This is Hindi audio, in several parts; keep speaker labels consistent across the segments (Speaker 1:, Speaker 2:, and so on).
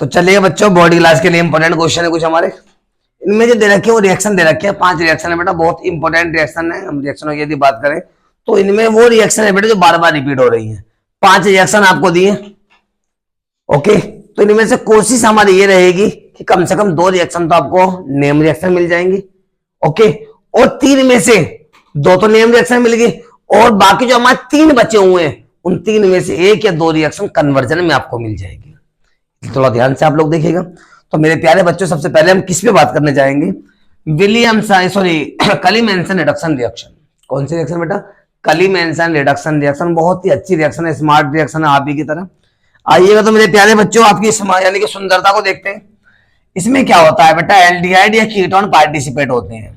Speaker 1: तो चलिए बच्चों, बॉडी क्लास के लिए इंपॉर्टेंट क्वेश्चन है कुछ हमारे। इनमें जो दे रखे है वो रिएक्शन दे रखे हैं, 5 रिएक्शन है बेटा, बहुत इंपॉर्टेंट रिएक्शन है। हम रिएक्शनों की यदि बात करें तो इनमें वो रिएक्शन है बेटा जो बार बार रिपीट हो रही है। 5 रिएक्शन आपको दिए, ओके। तो इनमें से कोशिश हमारी ये रहेगी कि कम से कम 2 रिएक्शन तो आपको नेम रिएक्शन मिल जाएंगी, ओके। और 3 में से 2 तो नेम रिएक्शन मिल गई, और बाकी जो हमारे 3 बचे हुए हैं उन 3 में से 1 या 2 रिएक्शन कन्वर्जन में आपको मिल जाएगी। थोड़ा ध्यान से आप लोग देखिएगा। तो मेरे प्यारे बच्चों, सबसे पहले हम किस पे बात करने जाएंगे? कली-मेंसन रिडक्शन रिएक्शन। कौन सी रिएक्शन बेटा? कली-मेंसन रिडक्शन रिएक्शन। बहुत ही अच्छी रिएक्शन है, स्मार्ट रिएक्शन है आप ही की तरह। आइएगा तो मेरे प्यारे बच्चों, आपकी यानी कि सुंदरता को देखते हैं। इसमें क्या होता है बेटा? एल्डिहाइड या कीटोन पार्टिसिपेट होते हैं।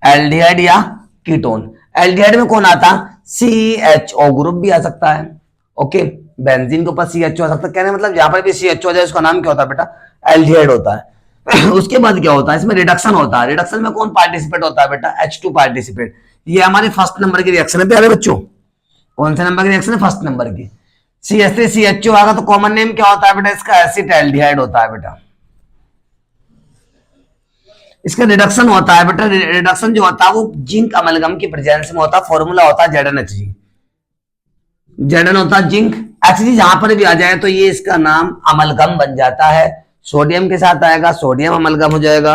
Speaker 1: एल्डिहाइड या कीटोन। एल्डिहाइड में कौन आता? CHO ग्रुप भी आ सकता है, ओके। बेंजीन के ऊपर CHO आ सकता है। कहने मतलब जहां पर भी CHO आ जाए उसका नाम क्या होता है बेटा? एल्डिहाइड होता है। उसके बाद क्या होता है? इसमें रिडक्शन होता है। रिडक्शन में कौन पार्टिसिपेट होता है बेटा? H2 participate. ये हमारे फर्स्ट नंबर की रिएक्शन है प्यारे बच्चों। कौन से नंबर की रिएक्शन है? फर्स्ट नंबर की। CH3 CHO आगा तो कॉमन नेम क्या होता है बेटा? इसका एसिटाल्डिहाइड होता है बेटा। इसका रिडक्शन होता है बेटा। रिडक्शन जो होता है वो जिंक अमलगम की प्रेजेंस में होता है। फॉर्मूला होता है ZnHg। Zn होता है जिंक, Hg जहां पर भी आ जाए तो ये इसका नाम अमलगम बन जाता है। सोडियम के साथ आएगा, सोडियम अमलगम हो जाएगा,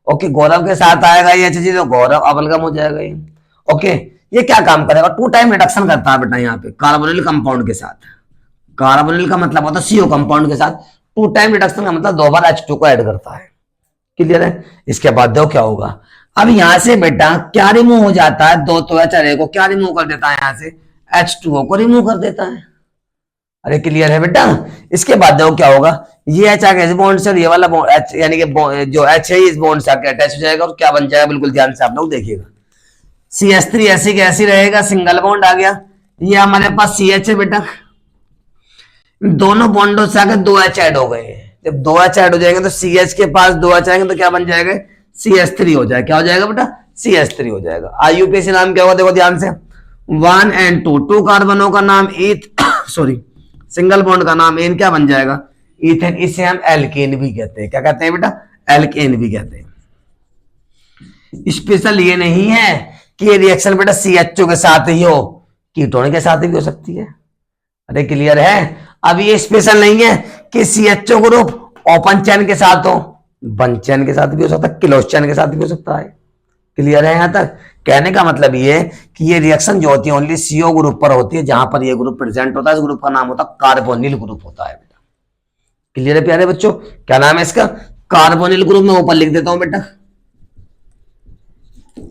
Speaker 1: ओके। गौरव के साथ आएगा ये Hg तो गौरव अमलगम हो जाएगा ये, ओके। ये क्या काम करेगा? 2 टाइम रिडक्शन करता है बेटा यहाँ पे कार्बोनिल कंपाउंड के साथ। कार्बोनिल का मतलब होता है CO कंपाउंड के साथ। 2 टाइम रिडक्शन का मतलब 2 बार H2 को ऐड करता है। क्लियर है? इसके बाद देखो क्या होगा। अब यहां से बेटा क्या रिमूव हो जाता है? 2 तो HRA को क्या रिमूव कर देता है? यहां से H2O को रिमूव कर देता है। अरे क्लियर है बेटा? इसके बाद देखो क्या होगा। ये H आके इस बॉन्ड से और ये वाला बॉन्ड H यानी कि जो H है इस बॉन्ड से आके अटैच हो जाएगा और क्या बन जाएगा? बिल्कुल ध्यान से आप लोग देखिएगा। CH3 ऐसी कैसी रहेगा? सिंगल बॉन्ड आ गया। ये हमारे पास CH है बेटा। दोनों बॉन्डों से आकर 2 H ऐड हो गए हैं। जब 2 H ऐड हो जाएंगे तो CH के पास 2 H आएंगे तो क्या बन जाएगा? CH3 हो जाएगा। क्या हो जाएगा बेटा? CH3 हो जाएगा। IUPAC नाम क्या होगा? देखो ध्यान से। 1 and 2 कार्बनों का नाम सॉरी सिंगल बॉन्ड का नाम एन क्या बन जाएगा? इथेन। इसे हम एल्केन भी कहते हैं। क्या कहते हैं बेटा? एल्केन भी कहते हैं। स्पेशल ये नहीं है कि ये रिएक्शन बेटा CHO के साथ ही हो, कीटोन के साथ भी हो सकती है। अरे क्लियर है? अब ये स्पेशल नहीं है कि CHO ग्रुप ओपन चेन के साथ हो, बंद चेन के साथ भी हो सकता है, क्लोज चेन के साथ भी हो सकता है। क्लियर है? यहां तक कहने का मतलब ये कि ये रिएक्शन जो होती है ओनली CO ग्रुप पर होती है, जहां पर ये ग्रुप प्रेजेंट होता है। इस ग्रुप का नाम होता है कार्बोनिल ग्रुप होता है बेटा। क्लियर है प्यारे बच्चों? क्या नाम है इसका? Carbonyl group. मैं ऊपर लिख देता हूं बेटा,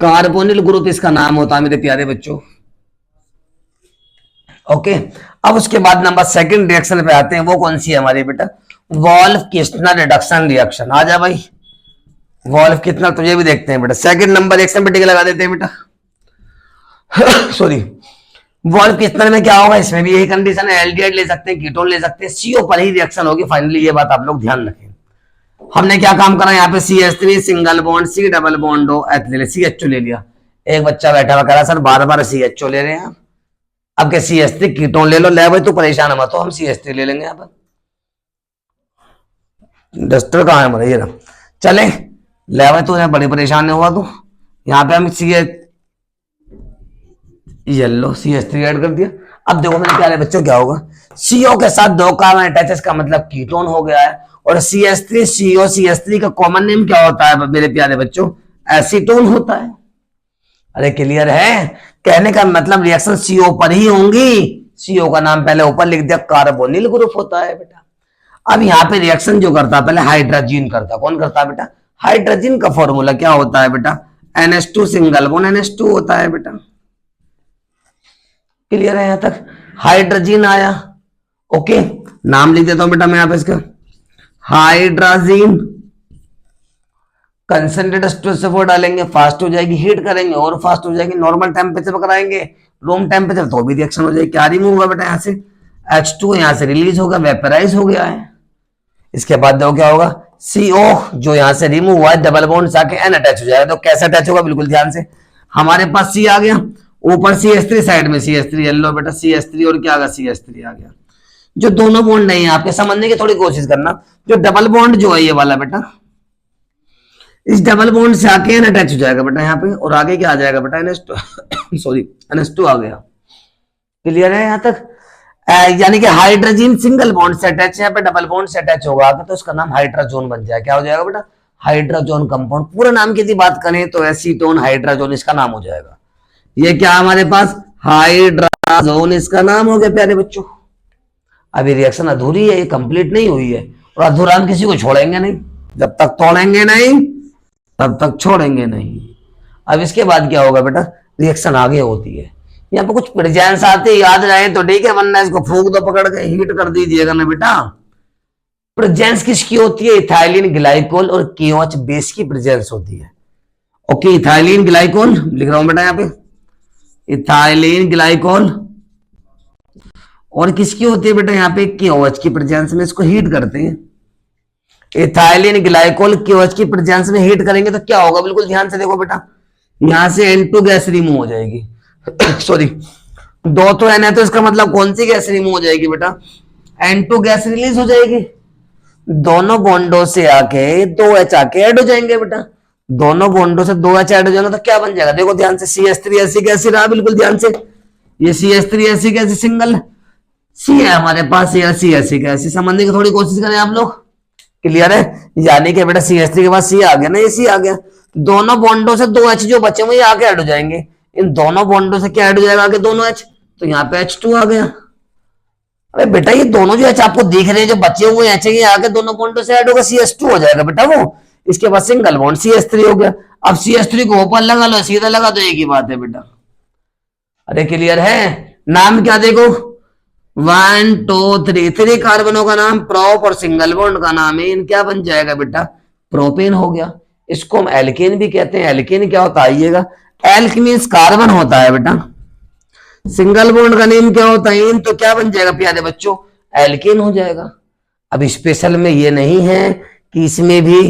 Speaker 1: कार्बोनिल ग्रुप इसका नाम होता है मेरे प्यारे बच्चों, ओके। अब उसके बाद नंबर 2 रिएक्शन पे आते हैं। वो कौन सी है हमारी बेटा? वोल्फ-किस्टनर रिडक्शन रिएक्शन। आ जा भाई, वोल्फ-किस्टनर तुझे भी देखते हैं बेटा। 2 नंबर रिएक्शन पे टिक लगा देते हैं बेटा। सॉरी, वोल्फ-किस्टनर में क्या होगा? इसमें भी यही कंडीशन है। एल्डिहाइड ले सकते हैं, कीटोन ले सकते हैं, CO पर ही रिएक्शन होगी फाइनली। ये बात आप लोग ध्यान रखें। हमने क्या काम करा यहाँ पे? CH3 single bond, C double bond हो, CHO ले लिया। एक बच्चा बैठा हुआ कह रहा सर बार बार CHO ले रहे हैं आप। अब क्या CH3 कीटोन ले लो। ले भाई तू परेशान मत हो, हम CH3 ले लेंगे। यहाँ पर डस्टर कहाँ है हमारा? ये रहा। चले ले भाई, तू बड़ी परेशान नहीं हुआ तू। यहाँ पे हम येलो CH3 ऐड कर दिया। अब देखो मेरे प्यारे बच्चों क्या होगा। CO के साथ 2 कार्बन अटैचेस का मतलब कीटोन हो गया है। और CH3 CO CH3 का कॉमन नेम क्या होता है मेरे प्यारे बच्चों? एसीटोन होता है। अरे क्लियर है? कहने का मतलब रिएक्शन CO पर ही होंगी। CO का नाम पहले ऊपर लिख दिया, कार्बोनिल ग्रुप होता है बेटा। अब यहाँ पे रिएक्शन जो करता है पहले हाइड्रोजन करता। कौन करता है बेटा? हाइड्रोजन का फॉर्मूला क्या होता है बेटा? NH2 सिंगल बॉन्ड NH2 होता है बेटा। क्लियर है? यहां तक हाइड्रोजन आया, ओके। नाम लिख देता हूं बेटा मैं यहां पे इसका, हाइड्रोजन। कंसंट्रेट H2SO4 डालेंगे, फास्ट हो जाएगी। हीट करेंगे और फास्ट हो जाएगी। नॉर्मल टेम्परेचर पर कराएंगे, रूम टेम्परेचर, तो भी रिएक्शन हो जाएगी। क्या रिमूव होगा बेटा? यहां से H2 यहां से रिलीज होगा, वेपराइज हो गया है। इसके बाद देखो क्या होगा। CO जो यहां से रिमूव हुआ है, डबल बॉन्ड से आके N अटैच हो जाएगा। तो कैसे अटैच होगा? बिल्कुल ध्यान से। हमारे पास C आ गया, ऊपर CH3, साइड में CH3 येलो बेटा, CH3 और क्या आ गया? CH3 आ गया। जो दोनों बॉन्ड है यहाँ पे समझने की थोड़ी कोशिश करना। जो डबल बॉन्ड जो है ये वाला बेटा, इस डबल बॉन्ड से आके एन अटैच हो जाएगा बेटा यहाँ पे, और आगे क्या आ जाएगा बेटा NH2 सॉरी NH2 आ गया। क्लियर है यहाँ तक? यानी कि हाइड्रोजन सिंगल बॉन्ड से अटैच, यहाँ पे डबल बॉन्ड से अटैच होगा तो उसका नाम हाइड्रोजोन बन जाएगा। क्या हो जाएगा बेटा? Hydrazone compound. पूरा नाम की यदि बात करें तो एसीटोन हाइड्रोजोन इसका नाम हो जाएगा। ये क्या हमारे पास हाइड्रोजोन इसका नाम हो गया प्यारे बच्चों। अभी रिएक्शन अधूरी है, ये कंप्लीट नहीं हुई है, और अधूरा हम किसी को छोड़ेंगे नहीं, जब तक तोड़ेंगे नहीं तब तक छोड़ेंगे नहीं। अब इसके बाद क्या होगा बेटा? रिएक्शन आगे होती है। यहाँ पे कुछ प्रेजेंस आते याद रहे तो ठीक है, वरना इसको फूंक दो पकड़ के, हीट कर दीजिएगा ना बेटा। प्रेजेंस किसकी होती है? इथाइलिन ग्लाइकोल और KOH बेस की प्रेजेंस होती है। ओके, इथाइलिन ग्लाइकोल लिख रहा हूं बेटा यहाँ पे, इथाइलिन ग्लाइकोल, और किसकी होती है बेटा यहाँ पे? KOH की प्रेजेंस में इसको हीट करते हैं। इथाइलिन ग्लाइकोल KOH की प्रेजेंस में हीट करेंगे तो क्या होगा? बिल्कुल ध्यान से देखो बेटा, यहां से N2 गैस रिमूव हो जाएगी सॉरी, दो तो N है तो इसका मतलब कौन सी गैस रिमूव हो जाएगी बेटा? N2 गैस रिलीज हो जाएगी। दोनों बॉन्डों से आके 2H आके ऐड हो जाएंगे बेटा। दोनों बॉन्डों से 2H ऐड हो जाएगा तो क्या बन जाएगा? देखो ध्यान से, CH3 एसिड एसिड रहा, बिल्कुल ध्यान से, ये CH3 acid acid single C है हमारे पास, ये सी एसिड एसिड समझने की थोड़ी कोशिश करें आप लोग। क्लियर है? यानी कि बेटा CH3 के बाद C आ गया ना, ये C आ गया। दोनों बॉन्डों से 2H जो बचे हुए आगे ऐड हो जाएंगे। इन दोनों बॉन्डों से क्या ऐड हो जाएगा? आगे दोनों H, तो यहाँ पे H2 आ गया। अरे बेटा ये दोनों जो H आपको दिख रहे हैं, जो बचे हुए H ये आगे दोनों बॉन्डों से ऐड होगा, CH2 हो जाएगा बेटा वो। इसके बाद सिंगल बॉन्ड CH3 हो गया। अब CH3 को ऊपर लगा लो, सीधा लगा दो, एक ही बात है बेटा। अरे क्लियर है? नाम क्या देखो, 1 2 3, 3 कार्बनों का नाम प्रोप और सिंगल बॉन्ड का नाम है, इन क्या बन जाएगा बेटा? प्रोपेन हो गया। इसको हम एल्केन भी कहते हैं। एल्केन क्या होता है? आइएगा, एल्क मीन्स कार्बन होता है बेटा। सिंगल बॉन्ड का नेम क्या होता है? इन, तो क्या बन जाएगा प्यारे बच्चों? एल्केन हो जाएगा। अब स्पेशल में ये नहीं है कि इसमें भी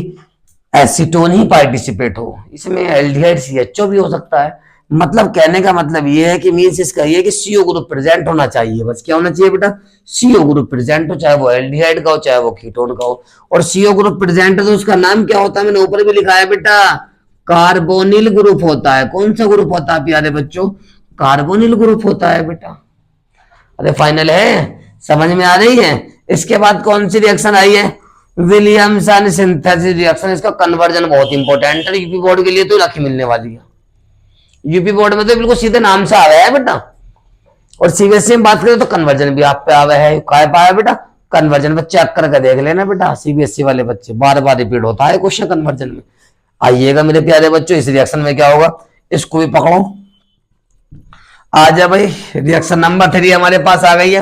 Speaker 1: एसीटोन ही पार्टिसिपेट हो, इसमें एल्डिहाइड CHO भी हो सकता है। मतलब कहने का मतलब ये है कि मीन्स इसका ये कि CO ग्रुप प्रेजेंट होना चाहिए, बस क्या होना चाहिए बेटा? CO ग्रुप प्रेजेंट हो, चाहे वो एल्डिहाइड का हो चाहे वो कीटोन का हो। और CO ग्रुप प्रेजेंट है तो उसका नाम क्या होता है? मैंने ऊपर भी लिखा है बेटा, कार्बोनिल ग्रुप होता है। कौन सा ग्रुप होता है प्यारे बच्चों? कार्बोनिल ग्रुप होता है बेटा। अरे फाइनल है, समझ में आ रही है? इसके बाद कौन सी रिएक्शन आई है? Williamson synthesis reaction. इसका कन्वर्जन बहुत इंपॉर्टेंट है, यूपी बोर्ड के लिए तो राखी मिलने वाली है। यूपी बोर्ड में तो बिल्कुल सीधे नाम से आ गया है बेटा। और CBSE में बात करें तो कन्वर्जन भी आप पे आ गया है। क्या पाया बेटा? कन्वर्जन। बच्चे चेक करके देख लेना बेटा, CBSE वाले बच्चे, बार बार रिपीट होता है क्वेश्चन कन्वर्जन में। आइएगा मेरे प्यारे बच्चों, इस रिएक्शन में क्या होगा इसको भी पकड़ो। आ जा भाई, रिएक्शन नंबर 3 हमारे पास आ गई है,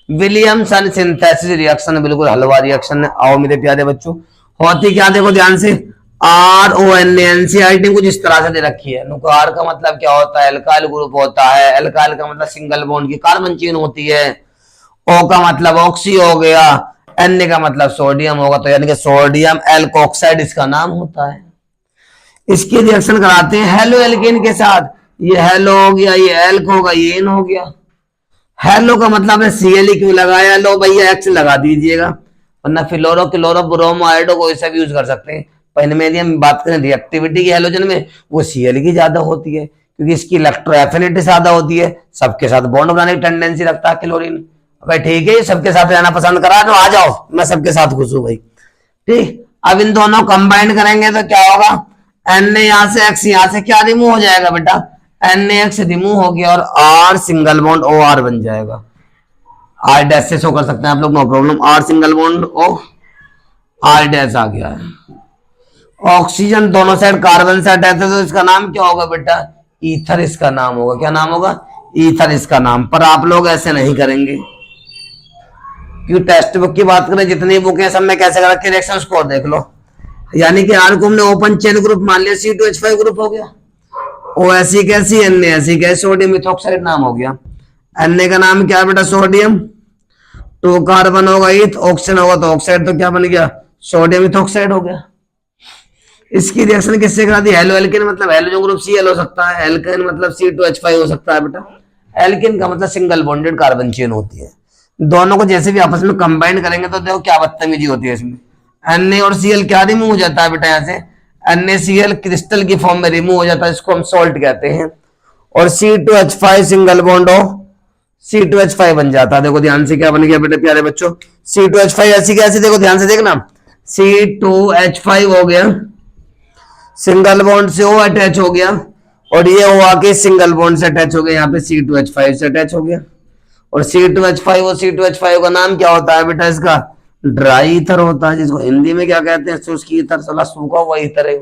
Speaker 1: विलियमसन सिंथेसिस रिएक्शन। बिल्कुल हलवा रिएक्शन है। आओ मेरे प्यारे बच्चों, होती क्या देखो ध्यान से, RONA NCERT कुछ इस तरह से दे रखी है। R का मतलब क्या होता है? एल्काइल ग्रुप होता है। एल्काइल का मतलब सिंगल बॉन्ड की कार्बन चेन होती है। O का मतलब ऑक्सी हो गया। Na का मतलब सोडियम होगा, तो यानी कि सोडियम एल्कोक्साइड इसका नाम होता है। इसकी रिएक्शन कराते हैं हेलो एल्केन के साथ। ये हेलो हो गया, ये एल्क होगा, ये एन हो गया। हेलो का मतलब है Cl क्यों लगाया? लो भैया X लगा दीजिएगा, वरना फ्लोरो क्लोरो ब्रोमो आयोडो को ऐसा भी यूज कर सकते हैं। पहले में यदि हम बात करें रिएक्टिविटी की हेलोजन में, वो Cl की ज्यादा होती है क्योंकि इसकी इलेक्ट्रोएफिनिटी ज्यादा होती है, सबके साथ बॉन्ड बनाने की टेंडेंसी रखता है क्लोरीन। भाई ठीक है, सबके साथ रहना पसंद करा तो आ जाओ, मैं सबके साथ खुश हूं भाई। ठीक, अब इन दोनों कंबाइंड करेंगे तो क्या होगा? Na यहां से X यहां से क्या रिमूव हो जाएगा बेटा? NaX रिमूव हो गया और R सिंगल बॉन्ड OR बन जाएगा। R डैश से शो कर सकते हैं आप लोग, no problem. R single bond O R dash आ गया है। ऑक्सीजन दोनों साइड कार्बन से अटैच है तो इसका नाम क्या होगा बेटा? ईथर इसका नाम होगा। क्या नाम होगा? ईथर इसका नाम। पर आप लोग ऐसे नहीं करेंगे क्यों? टेक्स्ट बुक की बात करें, जितनी बुक है सब में कैसे कर रखे, रिएक्शन स्कोर देख लो। यानी कि R को हमने ओपन चेन ग्रुप मान लिया, C2H5 ग्रुप हो गया। OSE कैसी, NaSE कैसे, सोडियम मिथॉक्साइड नाम हो गया। Na का नाम क्या है बेटा? सोडियम। 2 कार्बन होगा ईथ, ऑक्सीजन होगा तो ऑक्साइड, तो क्या बन गया? सोडियम मिथॉक्साइड हो गया। इसकी रिएक्शन किससे करा दी? हेलो एल्केन मतलब हेलोजन ग्रुप Cl हो सकता है, एल्केन मतलब C2H5 हो सकता है बेटा। एल्केन का मतलब सिंगल बॉन्डेड कार्बन चेन होती है। दोनों को जैसे भी आपस में कंबाइन करेंगे तो देखो क्या बदतमीजी होती है इसमें। Na और Cl क्या रिमूव हो जाता है बेटा यहाँ से, NaCl क्रिस्टल की फॉर्म में रिमूव हो जाता है, इसको हम सॉल्ट कहते हैं। और C2H5 सिंगल बॉन्ड हो C2H5 बन जाता है। देखो ध्यान से क्या बन गया बेटे प्यारे बच्चों, C2H5 ऐसी कैसी, देखो ध्यान से देखना, C2H5 हो गया, सिंगल बॉन्ड से O अटैच हो गया, और ये O आके सिंगल बॉन्ड से अटैच हो गया, यहाँ पे C2H5 से अटैच हो गया। और C2H5 और C2H5 का नाम क्या होता है बेटा, इसका ड्राई ईथर होता है, जिसको हिंदी में क्या कहते हैं, शुष्क ईथर, साला सूखा हुआ ईथर है।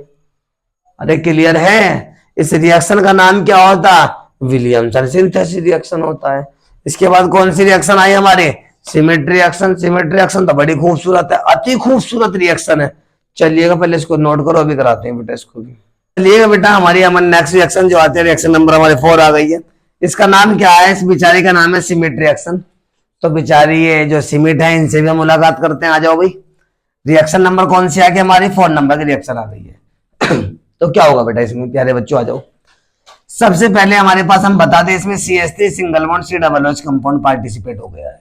Speaker 1: अरे क्लियर है। इस रिएक्शन का नाम क्या होता है, विलियमसन सिंथेसिस रिएक्शन होता है। इसके बाद कौन सी रिएक्शन आई हमारे, सिमेट्री रिएक्शन। सिमेट्री रिएक्शन तो बड़ी खूबसूरत है, अति खूबसूरत रिएक्शन है। चलिएगा पहले इसको नोट करो, अभी कराते हैं बेटा इसको भी। चलिएगा बेटा हमारी हमारे नेक्स्ट रिएक्शन जो आते हैं, रिएक्शन नंबर हमारे 4 आ गई है। इसका नाम क्या है, इस बेचारी का नाम है सिमेट्री रिएक्शन। तो बेचारी ये जो सिमिट है इनसे भी हम मुलाकात करते हैं। आ जाओ भाई, रिएक्शन नंबर कौन सी आ गई हमारी, 4 नंबर की रिएक्शन आ गई है। तो क्या होगा बेटा इसमें प्यारे बच्चों, आ जाओ। सबसे पहले हमारे पास हम बता दें, इसमें CH3 single bond C-OH compound participate हो गया है।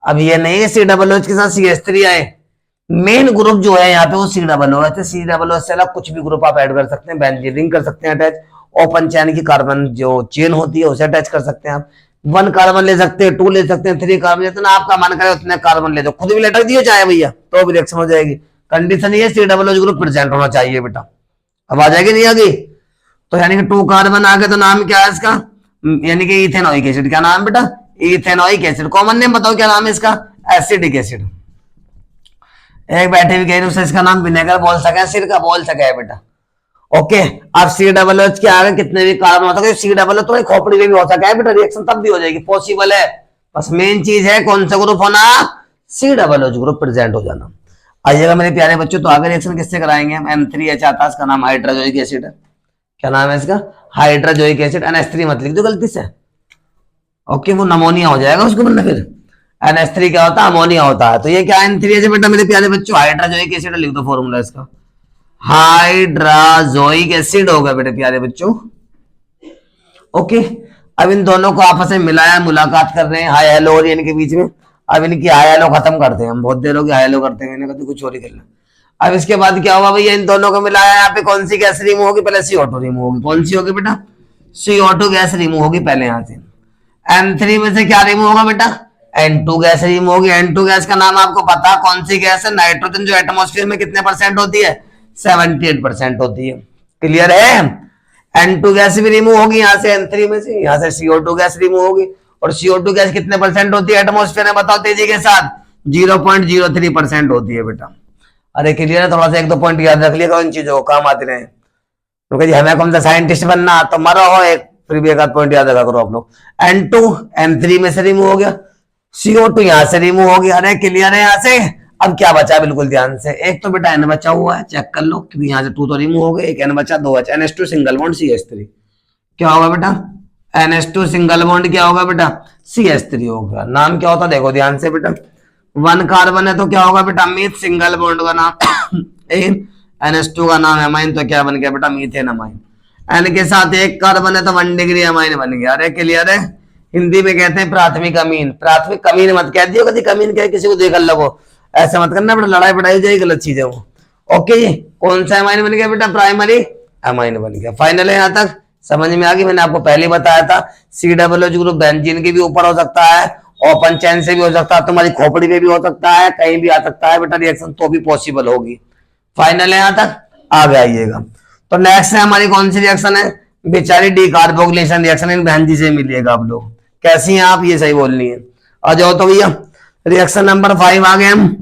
Speaker 1: अब ये नहीं है C-OH के साथ CH3 आए, मेन ग्रुप जो है यहाँ पे वो C-OH है। C-OH से अलग कुछ भी ग्रुप आप ऐड कर सकते हैं, बेंजीन रिंग कर सकते हैं अटैच, ओपन चैन की कार्बन जो चेन होती है उसे अटैच कर सकते हैं आप। 1 कार्बन ले सकते हैं, 2 ले सकते हैं, 3 कार्बन, जितना आपका मन करे उतने कार्बन ले दो, खुद भी लटक दियो चाहे भैया, तो भी रिएक्शन हो जाएगी। कंडीशन ये C-OH ग्रुप प्रेजेंट होना चाहिए बेटा। अब आ जाएगी नहीं आगे, तो यानी कि 2 कार्बन आ गए तो नाम क्या है इसका, यानी कि इथेनोइक एसिड। क्या नाम बेटा, इथेनोइक एसिड। कॉमन नेम बताओ क्या नाम है इसका, एसिडिक एसिड। एक बैठे भी कह इसका नाम विनेगर बोल सके, सिर का बोल सके बेटा। ओके, अब C-OH के आगे कितने भी कार्बन हो सकते, C-OH तो खोपड़ी में भी हो सका है बेटा, रिएक्शन तब भी हो जाएगी, पॉसिबल है। बस मेन चीज है कौन सा ग्रुप होना, C-OH ग्रुप प्रेजेंट हो जाना। आइएगा मेरे प्यारे बच्चों, तो आगे रिएक्शन किससे कराएंगे हम, M3H आता है, इसका नाम हाइड्रोजोइक एसिड है। क्या नाम है इसका, हाइड्रोजोइक एसिड। NH3 मत लिख दो गलती से, ओके, वो नमोनिया हो जाएगा उसको, वरना फिर NH3 क्या होता है, अमोनिया होता है। तो ये क्या N3 है बेटा मेरे प्यारे बच्चों, हाइड्रोजोइक एसिड लिख दो फॉर्मूला इसका, हाइड्रोजोइक एसिड होगा बेटे प्यारे बच्चों। ओके, अब इन दोनों को आपस में मिलाया, मुलाकात कर रहे हैं, हाई हेलो और इनके बीच में। अब इनकी हाई हेलो खत्म करते हैं हम, बहुत देर हो गई हाई हेलो करते हैं, कहते कुछ और ही करना। अब इसके बाद क्या होगा भैया, इन दोनों को मिलाया, यहाँ पे कौन सी गैस रिमूव होगी, पहले CO2 रिमूव होगी। कौन सी होगी बेटा, CO2 गैस रिमूव होगी पहले यहाँ से। N3 में से क्या रिमूव होगा बेटा, N2 गैस रिमूव होगी। N2 गैस का नाम आपको पता है कौन सी गैस है, नाइट्रोजन, जो एटमॉस्फेयर में कितने % होती है, 78% होती है। क्लियर है। N2 गैस भी रिमूव होगी यहाँ से, N3 में से, यहाँ से CO2 गैस रिमूव होगी। और CO2 गैस कितने % होती है एटमॉस्फेयर में, बताओ तेजी के साथ, 0.03% होती है बेटा। अरे क्लियर है, थोड़ा सा 1-2 पॉइंट याद रख लिएगा, इन चीजों को काम आते रहे, क्योंकि हमें कौन सा साइंटिस्ट बनना, तो मरो हो एक, फिर भी 1-8 पॉइंट याद रखा करो आप लोग। N2 M3 में से रिमूव हो गया, CO2 यहाँ से रिमूव हो गया। अरे क्लियर है यहाँ से। अब क्या बचा, बिल्कुल ध्यान से, एक तो बेटा N बचा हुआ है, चेक कर लो, क्योंकि यहाँ से 2 तो रिमूव हो गए, एक N बचा, 2 बचा, NH2 सिंगल बॉन्ड CH3। क्या होगा बेटा, NH2 सिंगल बॉन्ड क्या होगा बेटा, CH3 होगा। नाम क्या होता देखो ध्यान से बेटा, 1 कार्बन है तो क्या होगा बेटा, मीथ, सिंगल बॉन्ड का नाम NH2 का नाम एमाइन, तो क्या बन गया बेटा, मीथेन अमाइन। N के साथ 1 कार्बन है तो 1 डिग्री अमाइन बन गया। अरे क्लियर है। हिंदी में कहते हैं प्राथमिक अमीन, प्राथमिक कमीन मत कह दियो, कभी कमीन कह किसी को देख लगो, ऐसा मत करना बेटा, लड़ाई पढ़ाई हो जाएगी, गलत चीज है वो। ओके जी, कौन सा अमाइन बन गया बेटा, प्राइमरी अमाइन बन गया। फाइनल है यहाँ तक समझ में आ गई। मैंने आपको पहले बताया था C-OH ग्रुप बेंजीन के भी ऊपर हो सकता है, ओपन चैन से भी हो सकता है, तुम्हारी खोपड़ी में भी हो सकता है, कहीं भी आ सकता है बेटा रिएक्शन, तो भी पॉसिबल होगी। फाइनल है यहाँ तक, आगे आइएगा। तो नेक्स्ट है हमारी कौन सी रिएक्शन है, बेचारी डिकार्बोक्सिलेशन रिएक्शन, इन बहन जी से मिलिएगा आप लोग। कैसी हैं आप, ये सही बोलनी है। आ जाओ तो भैया, रिएक्शन नंबर 5 आ गए हम।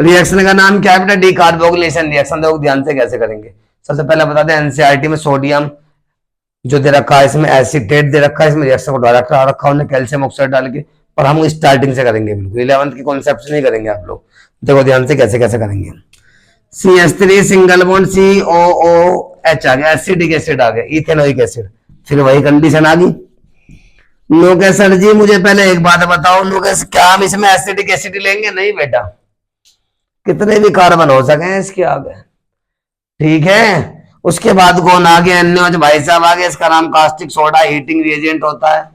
Speaker 1: रिएक्शन का नाम क्या है बेटा, डिकार्बोक्सिलेशन रिएक्शन। देखो ध्यान से कैसे करेंगे। सबसे पहले बता दें, एनसीईआरटी में सोडियम जो दे रखा है, इसमें एसिटेट दे रखा है, इसमें रिएक्शन को डायरेक्ट रखा उन्हें कैल्शियम ऑक्साइड डाल के, और हम स्टार्टिंग से करेंगे, बिल्कुल 11th की कॉन्सेप्ट से नहीं करेंगे आप लोग। देखो ध्यान से कैसे कैसे करेंगे। CH3 सिंगल बॉन्ड COOH आ गया, एसिडिक एसिड आ गया, इथेनोइक एसिड। फिर वही कंडीशन आ गई। लोग सर जी मुझे पहले एक बात बताओ, लोग क्या हम इसमें एसिडिक एसिड लेंगे? नहीं बेटा, कितने भी कार्बन हो सके इसके आगे, ठीक है। उसके बाद कौन आ गया, NaOH भाई साहब आ गया, इसका नाम कास्टिक सोडा हीटिंग रिएजेंट होता है।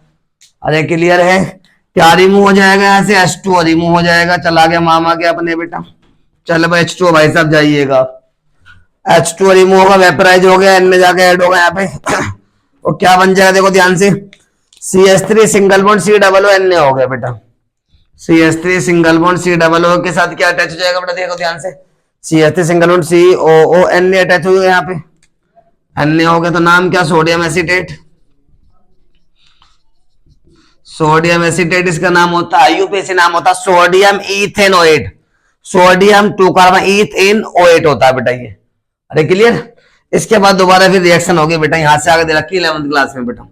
Speaker 1: अरे क्लियर है। क्या रिमूव हो जाएगा यहाँ से, H2O रिमूव हो जाएगा, चला गया मामा के अपने बेटा। चल भाई H2O भाई साहब जाइएगा, H2O रिमूव होगा, वेपराइज हो गया, N में जाके ऐड होगा यहाँ पे। और क्या बन जाएगा देखो ध्यान से, CH3 सिंगल बॉन्ड COO हो गया बेटा। CH3 सिंगल बॉन्ड COO के साथ क्या अटैच हो जाएगा बेटा, देखो ध्यान से, CH3 single bond COO attach हो गया यहाँ पे, Na हो गया, तो नाम क्या, सोडियम एसीटेट। सोडियम एसीटेट इसका नाम होता है, IUPAC नाम होता है sodium ethanoate, sodium 2 carbon ethanoate होता है बेटा ये। अरे क्लियर। इसके बाद दोबारा फिर रिएक्शन होगी बेटा, यहां से आगे दे रखी 11th क्लास में बेटा।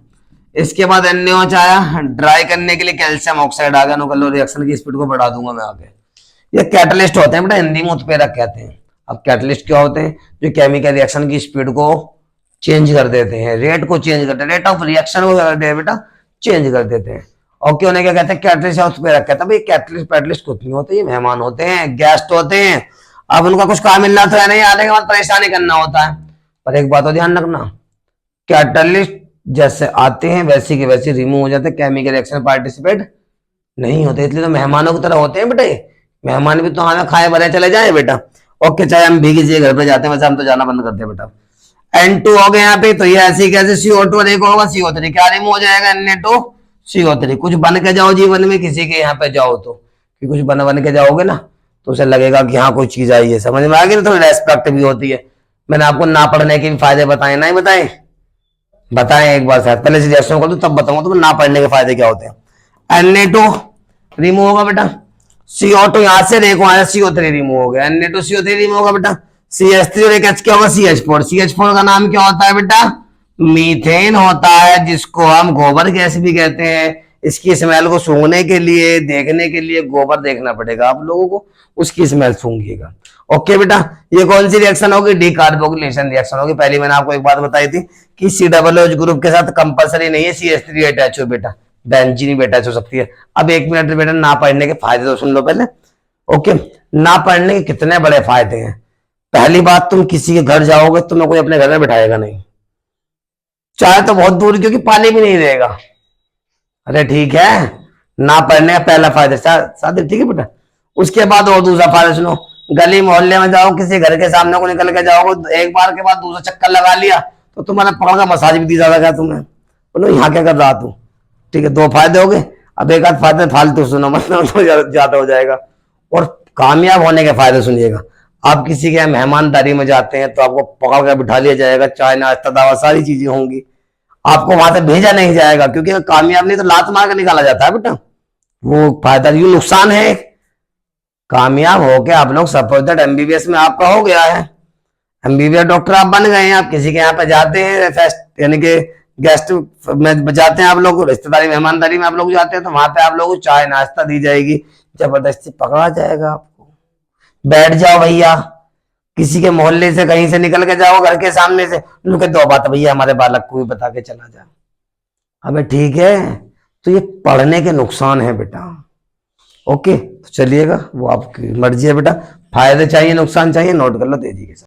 Speaker 1: इसके बाद NaOH आया, ड्राई करने के लिए कैल्शियम ऑक्साइड आ गया, नो कलो रिएक्शन की स्पीड को बढ़ा दूंगा मैं आगे। ये कैटलिस्ट होते हैं बेटा, हिंदी में उत्प्रेरक कहते हैं। अब कैटलिस्ट क्या होते हैं, जो केमिकल रिएक्शन की स्पीड को चेंज कर देते हैं, रेट को चेंज करते हैं, रेट ऑफ रिएक्शन को बेटा चेंज कर देते हैं। ओके, उन्हें क्या कहते हैं, कैटलिस्ट या उत्प्रेरक कहते हैं। भाई कैटलिस्ट पैटलिस्ट कुछ नहीं होते, ये मेहमान होते हैं, गेस्ट होते हैं। अब उनका कुछ काम मिलना तो है नहीं, आने के बाद परेशानी करना होता है। पर एक बात तो ध्यान रखना, कैटलिस्ट जैसे आते हैं वैसे के वैसे रिमूव हो जाते हैं, केमिकल रिएक्शन पार्टिसिपेट नहीं होते, इसलिए तो मेहमानों की तरह होते हैं बेटे। मेहमान भी तो हमें खाए भरे चले जाए बेटा। ओके, चाहे हम भी किसी घर पे जाते हैं, वैसे हम तो जाना बंद करते हैं बेटा। N2 हो गया यहाँ पे, तो ये ऐसी कैसे CO2 और एक होगा CO3, क्या रिमूव हो जाएगा, Na2 CO3। कुछ बन के जाओ जीवन में, किसी के यहाँ पे जाओ तो, कि कुछ बन के जाओगे ना तो उसे लगेगा कि हाँ कोई चीज आई है, समझ में आ गई ना, थोड़ी रेस्पेक्ट भी होती है। मैंने आपको ना पढ़ने के भी फायदे बताए, नहीं बताए, बताए एक बार शायद, पहले से रिएक्शन कर दो तब बताऊंगा तो ना पढ़ने के फायदे क्या होते हैं। Na2 रिमूव होगा बेटा, CO2 यहां से देखो आया, CO3 रिमूव हो गया, Na2 CO3 रिमूव होगा बेटा। CH3 और एक H क्या होगा, CH4। CH4 का नाम क्या होता है बेटा, मीथेन होता है, जिसको हम गोबर गैस भी कहते हैं। इसकी स्मेल को सूंघने के लिए, देखने के लिए गोबर देखना पड़ेगा आप लोगों को, उसकी स्मेल सूंघिएगा। ओके बेटा, ये कौन सी रिएक्शन होगी, डिकार्बोक्सिलेशन रिएक्शन होगी। पहले मैंने आपको एक बात बताई थी कि COOH ग्रुप के साथ कंपलसरी नहीं है CH3 अटैच हो बेटा, बेंजीन भी अटैच हो सकती है। अब एक मिनट बेटा, ना पढ़ने के फायदे तो सुन लो पहले। ओके, ना पढ़ने के कितने बड़े फायदे हैं। पहली बात, तुम किसी के घर जाओगे तुम्हें कोई अपने घर में बिठाएगा नहीं, चाहे तो बहुत दूर, क्योंकि पानी भी नहीं देगा। अरे ठीक है, ना पढ़ने का पहला फायदा शादी, ठीक है बेटा। उसके बाद और दूसरा फायदा सुनो, गली मोहल्ले में जाओ, किसी घर के सामने को निकल के जाओगे, एक बार के बाद दूसरा चक्कर लगा लिया तो तुम्हारा पकड़ का मसाज भी दी जा रहा है तुम्हें, बोलो यहाँ क्या कर रहा तू। ठीक है, 2 फायदे हो गए। अब एक आध फायदे फालतू सुनो, मतलब तो ज्यादा हो जाएगा। और कामयाब होने के फायदे सुनिएगा, आप किसी के मेहमानदारी में जाते हैं तो आपको पकड़ कर बिठा लिया जाएगा, चाय नाश्ता दावा सारी चीजें होंगी, आपको वहां से भेजा नहीं जाएगा, क्योंकि कामयाब नहीं तो लात मार कर निकाला जाता है बेटा, वो फायदा। ये नुकसान है, कामयाब होके आप लोग सपोज दैट MBBS में आपका हो गया है, MBBS डॉक्टर आप बन गए हैं, आप किसी के यहाँ पे जाते हैं, फेस्ट यानी कि गेस्ट में जाते हैं आप लोग, रिश्तेदारी मेहमानदारी में आप लोग जाते हैं, तो वहां पे आप लोगों को चाय नाश्ता दी जाएगी, जबरदस्ती पकड़ा जाएगा आपको, बैठ जाओ भैया। किसी के मोहल्ले से कहीं से निकल के जाओ, घर के सामने से, उनके 2 बात, भैया हमारे बालक को भी बता के चला जा। अबे ठीक है, तो ये पढ़ने के नुकसान है बेटा। ओके, तो चलिएगा, वो आपकी मर्जी है बेटा, फायदे चाहिए नुकसान चाहिए, नोट कर लो, दे दीजिए।